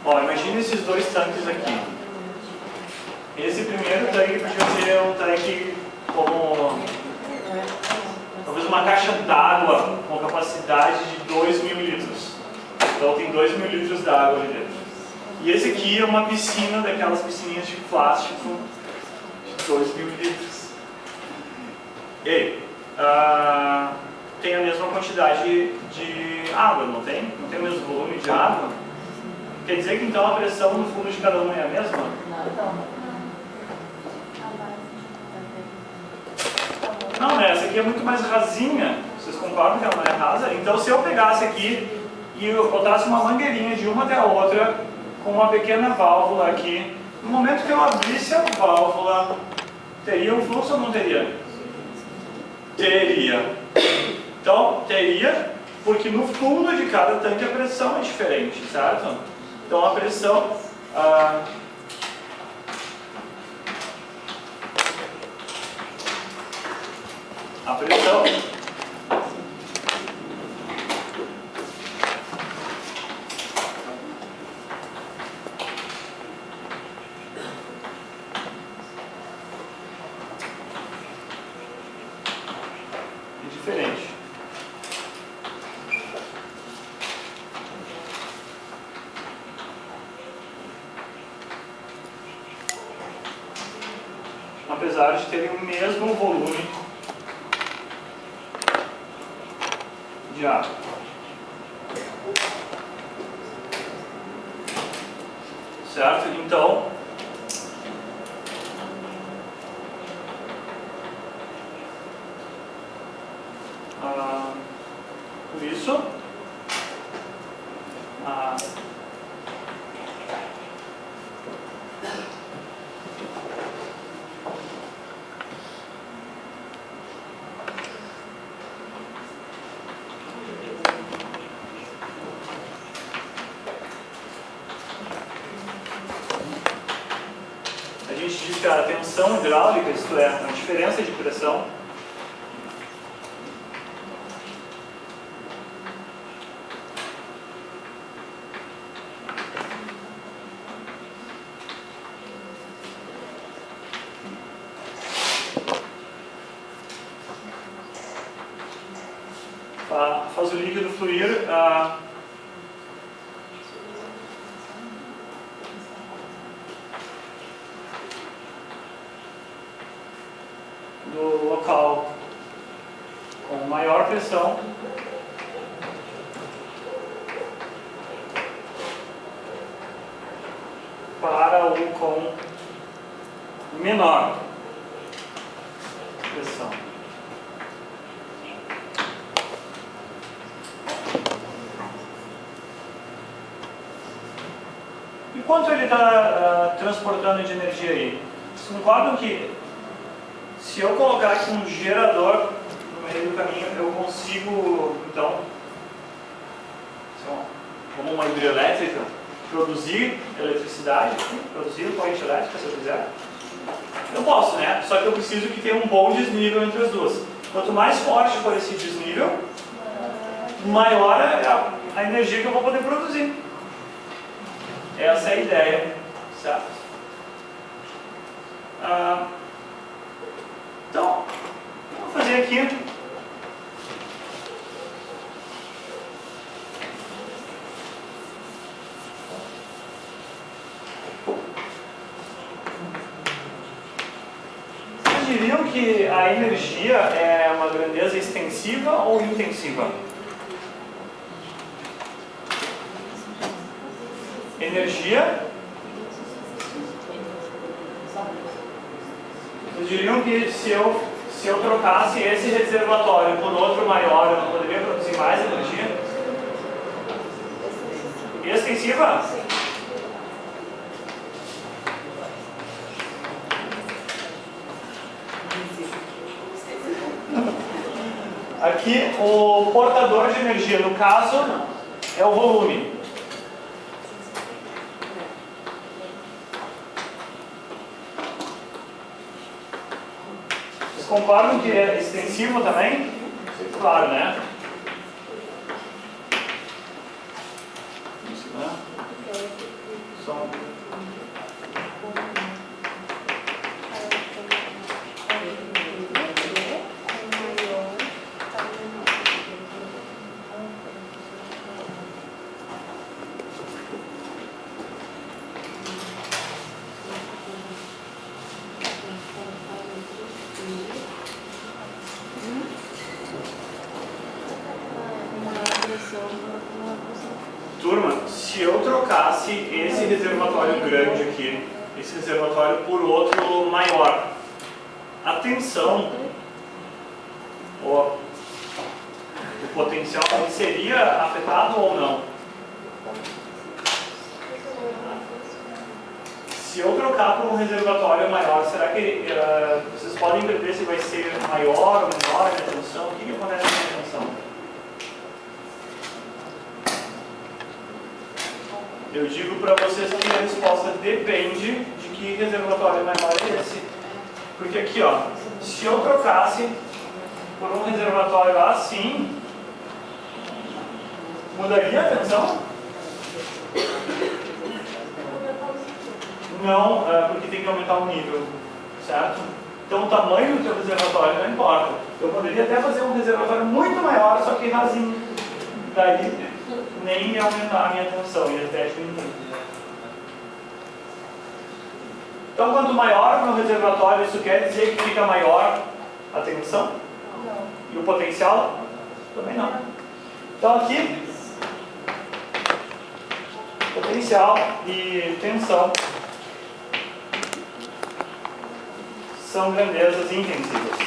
Ó, imagine esses dois tanques aqui. Esse primeiro tanque podia ser um tanque como talvez uma caixa d'água com capacidade de 2.000 litros. Então tem 2.000 litros d'água ali dentro. E esse aqui é uma piscina, daquelas piscininhas de plástico de 2.000 litros. E tem a mesma quantidade de água, não tem? Não tem o mesmo volume de água? Quer dizer que então a pressão no fundo de cada um é a mesma? Não, né? Essa aqui é muito mais rasinha. Vocês concordam que ela não é rasa? Então se eu pegasse aqui e eu botasse uma mangueirinha de uma até a outra com uma pequena válvula aqui, no momento que eu abrisse a válvula, teria um fluxo ou não teria? Teria. Então, teria, porque no fundo de cada tanque a pressão é diferente, certo? Então a pressão é diferente. Apesar de terem o mesmo volume de água. Certo? Então, por isso, a gente diz que a tensão hidráulica, isto é, a diferença de pressão, faz o líquido fluir do local com maior pressão para o com menor pressão. E quanto ele está transportando de energia aí? Vocês concordam que se eu colocar aqui um gerador no meio do caminho, eu consigo, então, como uma hidrelétrica, produzir eletricidade, produzir corrente elétrica, se eu quiser? Eu posso, né? Só que eu preciso que tenha um bom desnível entre as duas. Quanto mais forte for esse desnível, maior é a energia que eu vou poder produzir. Essa é a ideia, certo? Então, vou fazer aqui vocês diriam que a energia é uma grandeza extensiva ou intensiva? Energia. Vocês diriam que se eu trocasse esse reservatório por outro maior, eu não poderia produzir mais energia? Extensiva? Aqui o portador de energia, no caso, é o volume. Vocês concordam que é extensivo também? Claro, né? Isso, né? Som. Turma, se eu trocasse esse reservatório grande aqui, esse reservatório por outro maior, a tensão, o potencial seria afetado ou não? Se eu trocar por um reservatório maior, será que vocês podem prever se vai ser maior ou menor a tensão? O que acontece com a tensão? Eu digo para vocês que a resposta depende de que reservatório maior é esse. Porque aqui, ó, se eu trocasse por um reservatório assim, mudaria a tensão? Não, porque tem que aumentar o nível, certo? Então o tamanho do teu reservatório não importa. Eu poderia até fazer um reservatório muito maior, só que rasinho. Daí nem me aumentar a minha tensão, ia até diminuir. Então quanto maior o meu reservatório, isso quer dizer que fica maior a tensão? Não. E o potencial? Também não. Então aqui, potencial e tensão são grandezas intensivas.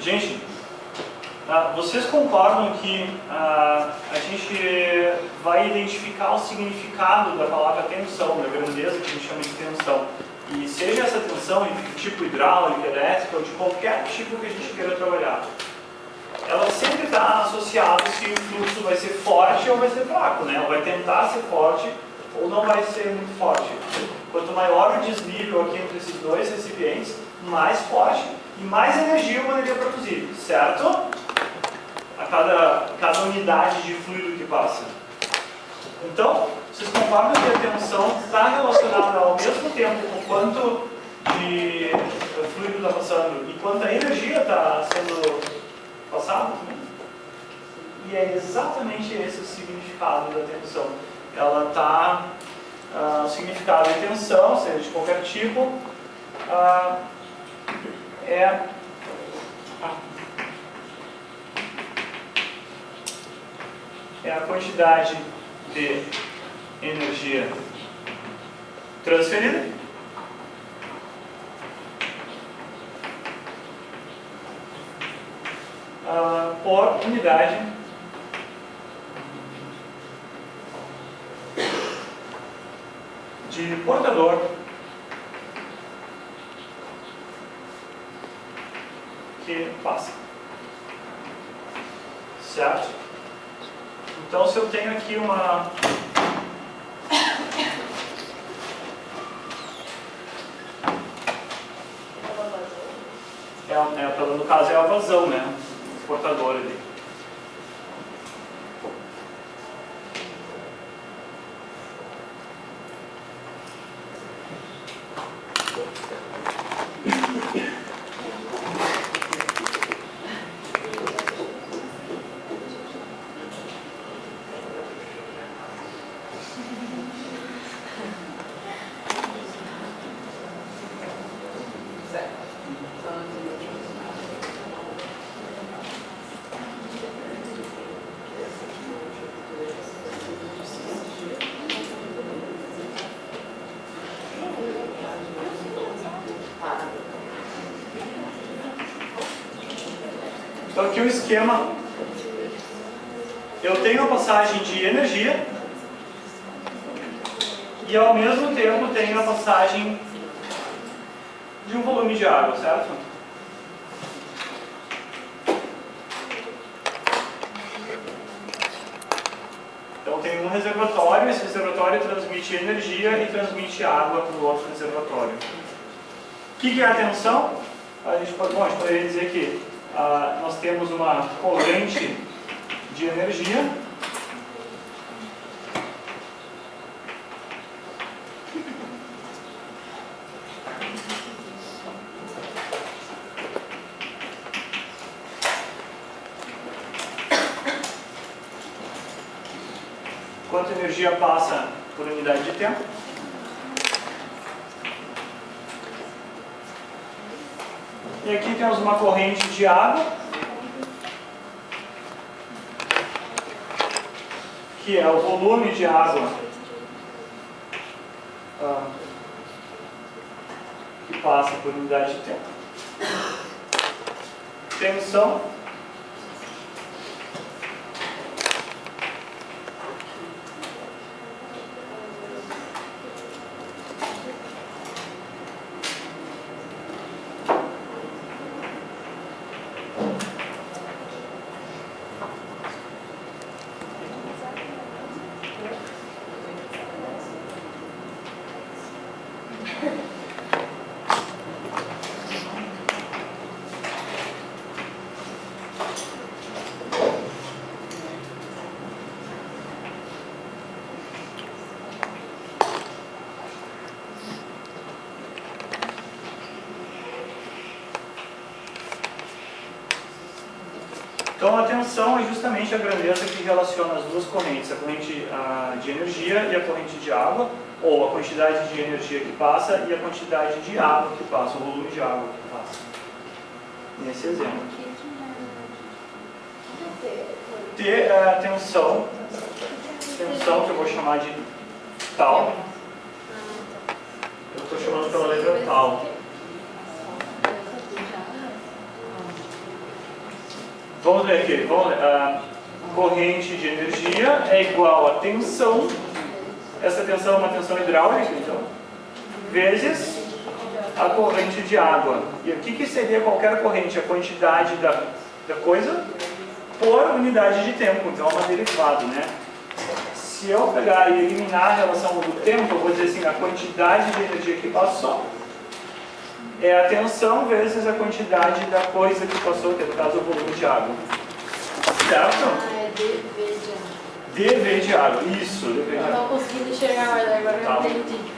Gente, vocês concordam que a gente vai identificar o significado da palavra tensão, da grandeza que a gente chama de tensão? E seja essa tensão de tipo hidráulica, elétrica ou de qualquer tipo que a gente queira trabalhar, ela sempre está associada se o fluxo vai ser forte ou vai ser fraco, né? Ou vai tentar ser forte ou não vai ser muito forte. Quanto maior o desnível aqui entre esses dois recipientes, mais forte e mais energia eu poderia produzir, certo? A cada unidade de fluido que passa. Então, vocês concordam que a tensão está relacionada ao mesmo tempo com quanto de fluido está passando e quanta energia está sendo passada? E é exatamente esse o significado da tensão. Ela está, o significado de tensão, seja de qualquer tipo, é a quantidade de energia transferida por unidade de portador que passa, certo? Então, se eu tenho aqui caso é a vazão, né? O portador ali. Então aqui o esquema, eu tenho a passagem de energia e ao mesmo tempo tenho a passagem de um volume de água, certo? Então tem um reservatório, esse reservatório transmite energia e transmite água para o outro reservatório. O que é a tensão? A gente poderia dizer que nós temos uma corrente de energia quanto energia passa por unidade de tempo. E aqui temos uma corrente de água, que é o volume de água que passa por unidade de tempo. Tensão. Então a tensão é justamente a grandeza que relaciona as duas correntes, a corrente de energia e a corrente de água, ou a quantidade de energia que passa e a quantidade de água que passa, o volume de água que passa. Nesse exemplo. T é a tensão que eu vou chamar de tal. Eu estou chamando pela letra tal. Vamos ver aqui, a corrente de energia é igual a tensão, essa tensão é uma tensão hidráulica, então, vezes a corrente de água. E o que seria qualquer corrente? A quantidade da coisa por unidade de tempo, então é uma derivada, né? Se eu pegar e eliminar a relação do tempo, eu vou dizer assim, a quantidade de energia que passou é a tensão vezes a quantidade da coisa que passou, que no caso é o volume de água. Certo? É dV de água. dV de água, isso, dV de água. Eu não consegui enxergar, mas agora eu entendi.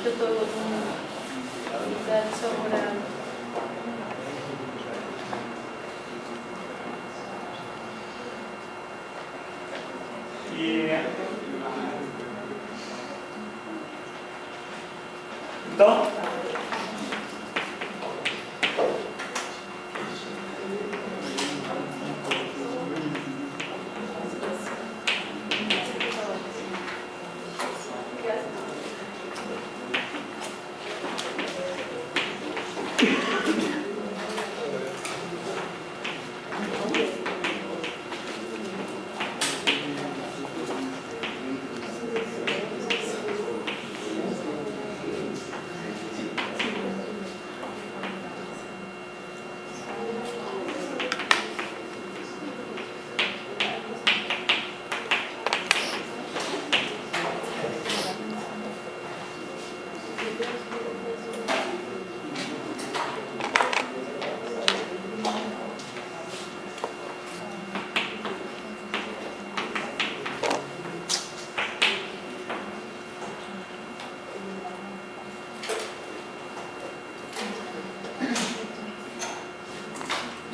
Eu estou com unidade favorável. Então,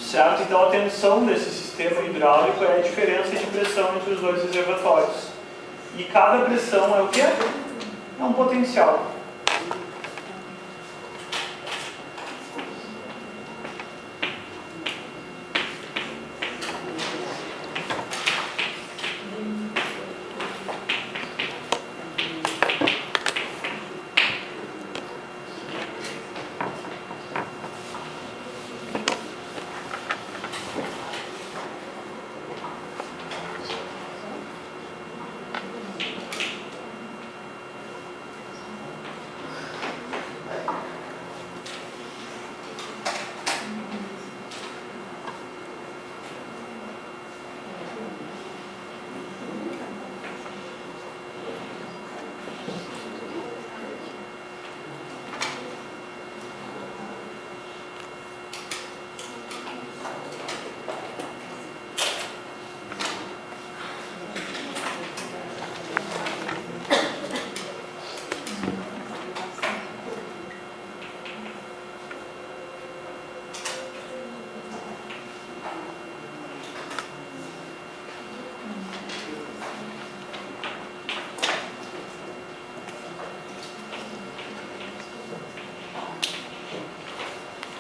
Certo? Então a tensão desse sistema hidráulico é a diferença de pressão entre os dois reservatórios. E cada pressão é o quê? É um potencial.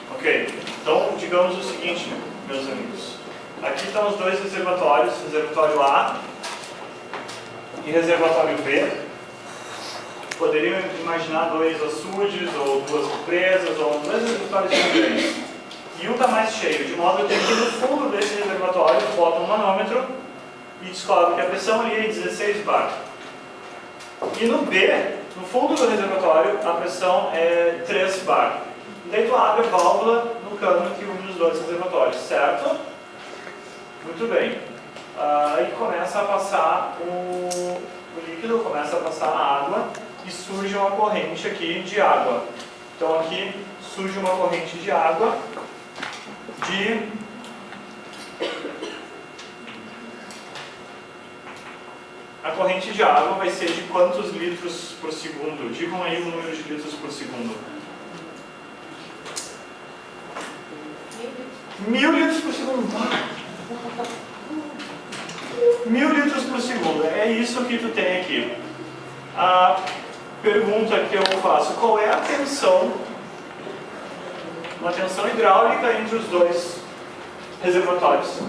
Ok, então digamos o seguinte, meus amigos. Aqui estão os dois reservatórios, reservatório A e reservatório B. Poderiam imaginar dois açudes, ou duas represas, ou dois reservatórios diferentes. E um está mais cheio, de modo que aqui no fundo desse reservatório bota um manômetro e descobre que a pressão ali é 16 bar. E no B, no fundo do reservatório, a pressão é 3 bar. Daí tu abre a válvula no cano que une os dois reservatórios, certo? Muito bem. Aí começa a passar o líquido, começa a passar a água e surge uma corrente aqui de água. Então aqui surge uma corrente de água A corrente de água vai ser de quantos litros por segundo? Digam aí o número de litros por segundo. 1000 litros por segundo. 1000 litros por segundo. É isso que tu tem aqui. A pergunta que eu faço: qual é a tensão, uma tensão hidráulica entre os dois reservatórios?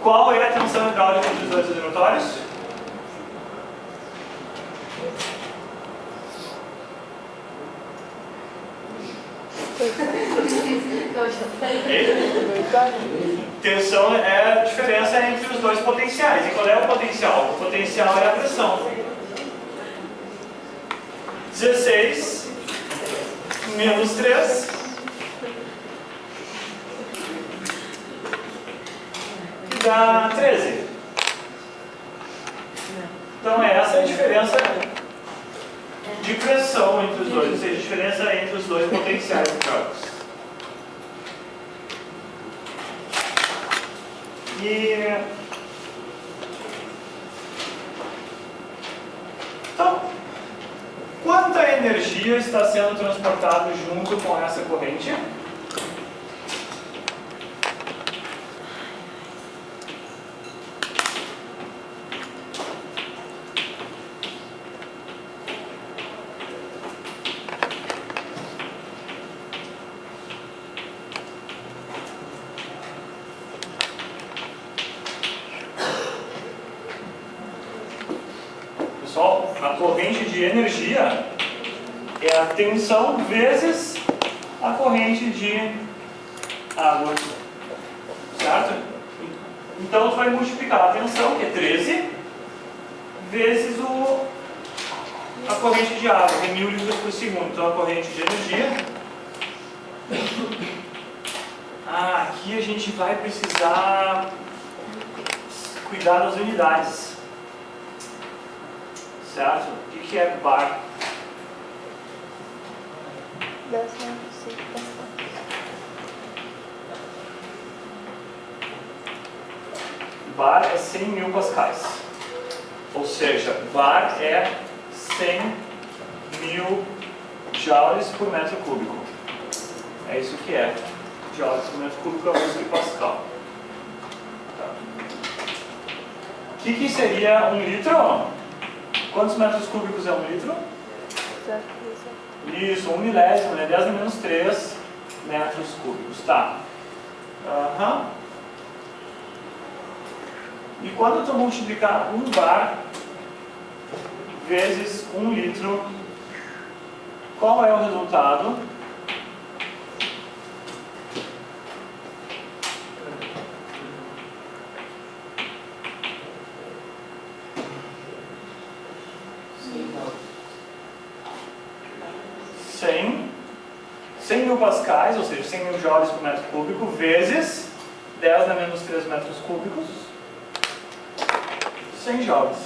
Qual é a tensão hidráulica entre os dois reservatórios? Tensão é a diferença entre os dois potenciais. E qual é o potencial? O potencial é a pressão. 16 menos 3 que dá 13. Então essa é a diferença de pressão entre os dois, ou seja, a diferença entre os dois potenciais hidráulicos. Então, quanta energia está sendo transportada junto com essa corrente? Pessoal, a corrente de energia é a tensão vezes a corrente de água, certo? Então, tu vai multiplicar a tensão, que é 13, vezes a corrente de água, que é 1000 litros por segundo. Então, a corrente de energia. Aqui a gente vai precisar cuidar das unidades. Certo? O que é bar? Bar é 100 mil pascais. Ou seja, bar é 100 1000 joules por metro cúbico. É isso que é. Joules por metro cúbico é o uso de Pascal. Tá. O que seria 1 litro? Quantos metros cúbicos é 1 litro? Isso, 1 milésimo, né? 10 menos 3 metros cúbicos. Tá. E quando tu multiplicar 1 bar vezes 1 litro, qual é o resultado? Cem mil pascais, ou seja, 100 mil joules por metro cúbico, vezes 10 a menos 3 metros cúbicos, 100 joules.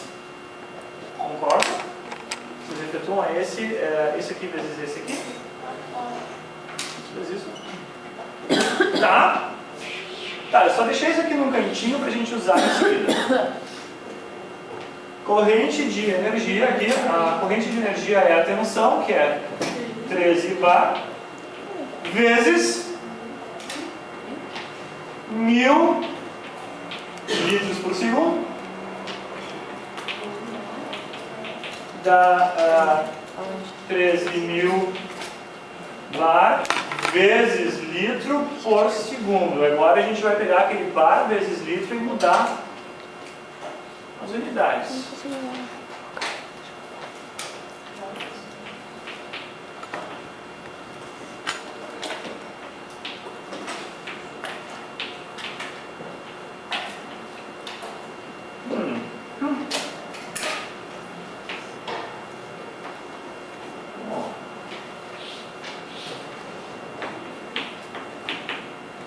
Concorda? Vocês efetuam esse aqui vezes esse aqui? Fez isso? Tá? Tá, eu só deixei isso aqui num cantinho para a gente usar em seguida. Corrente de energia aqui, a corrente de energia é a tensão, que é 13 bar, vezes 1000 litros por segundo, dá 13.000 bar vezes litro por segundo. Agora a gente vai pegar aquele bar vezes litro e mudar as unidades.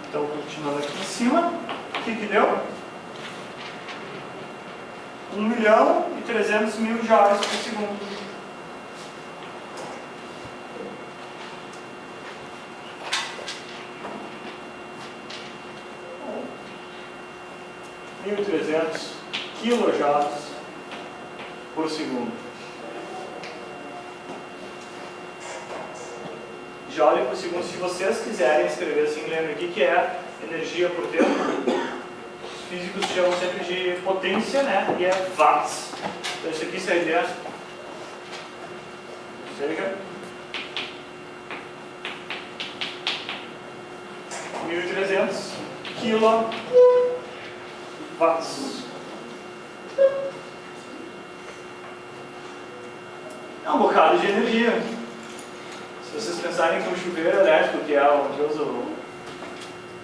Então, continuando aqui em cima, o que deu? 1.300.000 joules por segundo. Bom, 1.300 kilojoules por segundo. Joule por segundo, se vocês quiserem escrever assim, lembrem o que é energia por tempo. Os físicos chamam sempre de potência, né? E é watts. Então isso aqui seria 1.300 kilowatts. É um bocado de energia. Se vocês pensarem que um chuveiro elétrico, que é onde eu uso,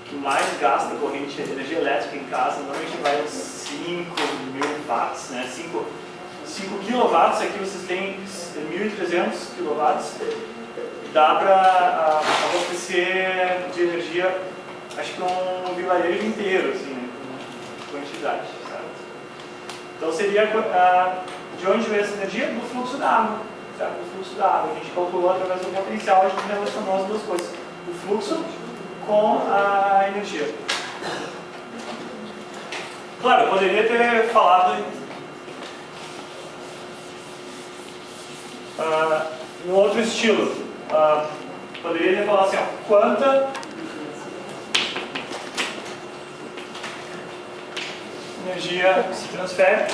que mais gasta corrente, energia elétrica em casa, normalmente vai uns 5.000 watts, né? 5 kilowatts, aqui vocês têm 1.300 kilowatts, dá para abastecer de energia, acho que um vilarejo inteiro, assim, né? Com quantidade, certo? Então seria, de onde vem essa energia? Do fluxo da água. Certo? O fluxo da água. A gente calculou através do potencial, a gente relacionou as duas coisas. O fluxo com a energia. Claro, eu poderia ter falado em outro estilo. Poderia ter falado assim, ó, quanta energia se transfere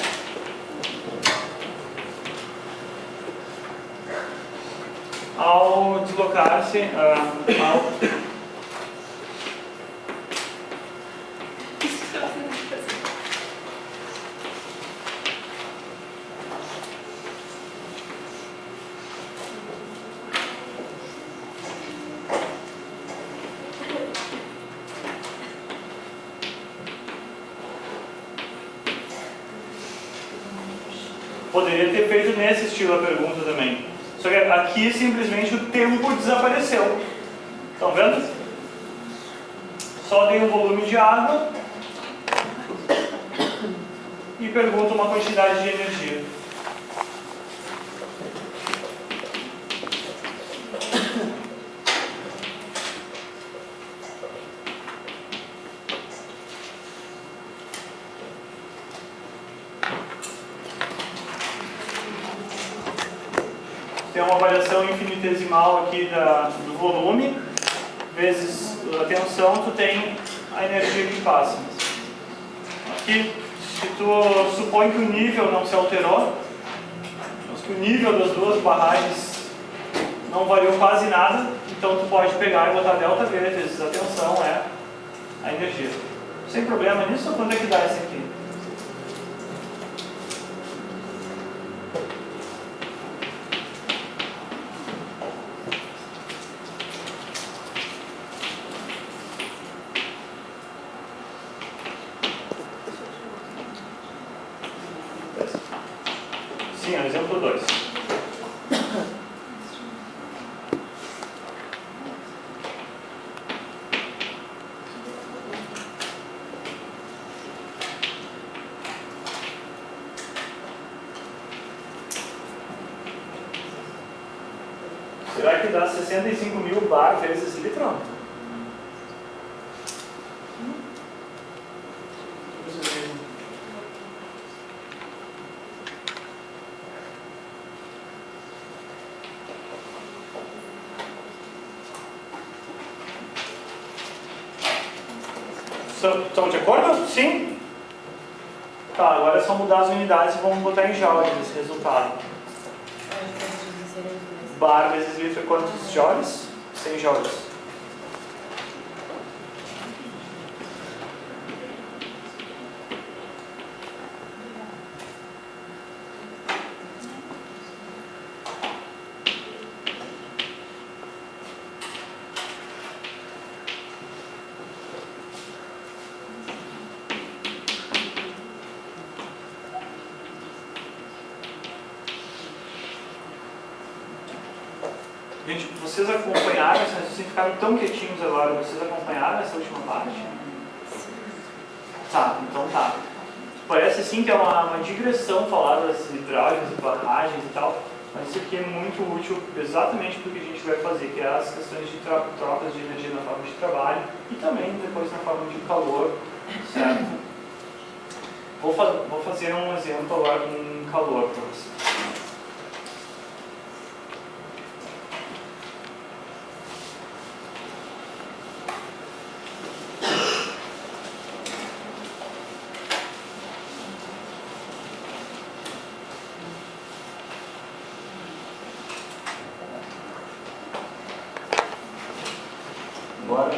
ao deslocar-se Poderia ter feito nesse estilo a pergunta também. Só que aqui simplesmente o tempo desapareceu. Estão vendo? Só tem um volume de água e pergunta uma quantidade de energia. tem uma variação infinitesimal aqui do volume, vezes a tensão, tu tem a energia que passa. Aqui, se tu supõe que o nível não se alterou, mas que o nível das duas barragens não variou quase nada, então tu pode pegar e botar ΔV vezes a tensão é a energia. Sem problema nisso, quanto é que dá esse aqui? Sim, é o exemplo 2. Será que dá 65.000 bar vezes litro? Estão de acordo? Sim? Tá, agora é só mudar as unidades e vamos botar em joules esse resultado. Bar vezes litro é quantos joules? 100 joules. Gente, vocês acompanharam, vocês ficaram tão quietinhos agora, vocês acompanharam essa última parte? Tá, então tá. Parece assim que é uma digressão falar das hidráulicas e barragens e tal, mas isso aqui é muito útil exatamente para o que a gente vai fazer, que é as questões de trocas de energia na forma de trabalho e também depois na forma de calor, certo? Vou fazer um exemplo agora com calor para vocês. Bora.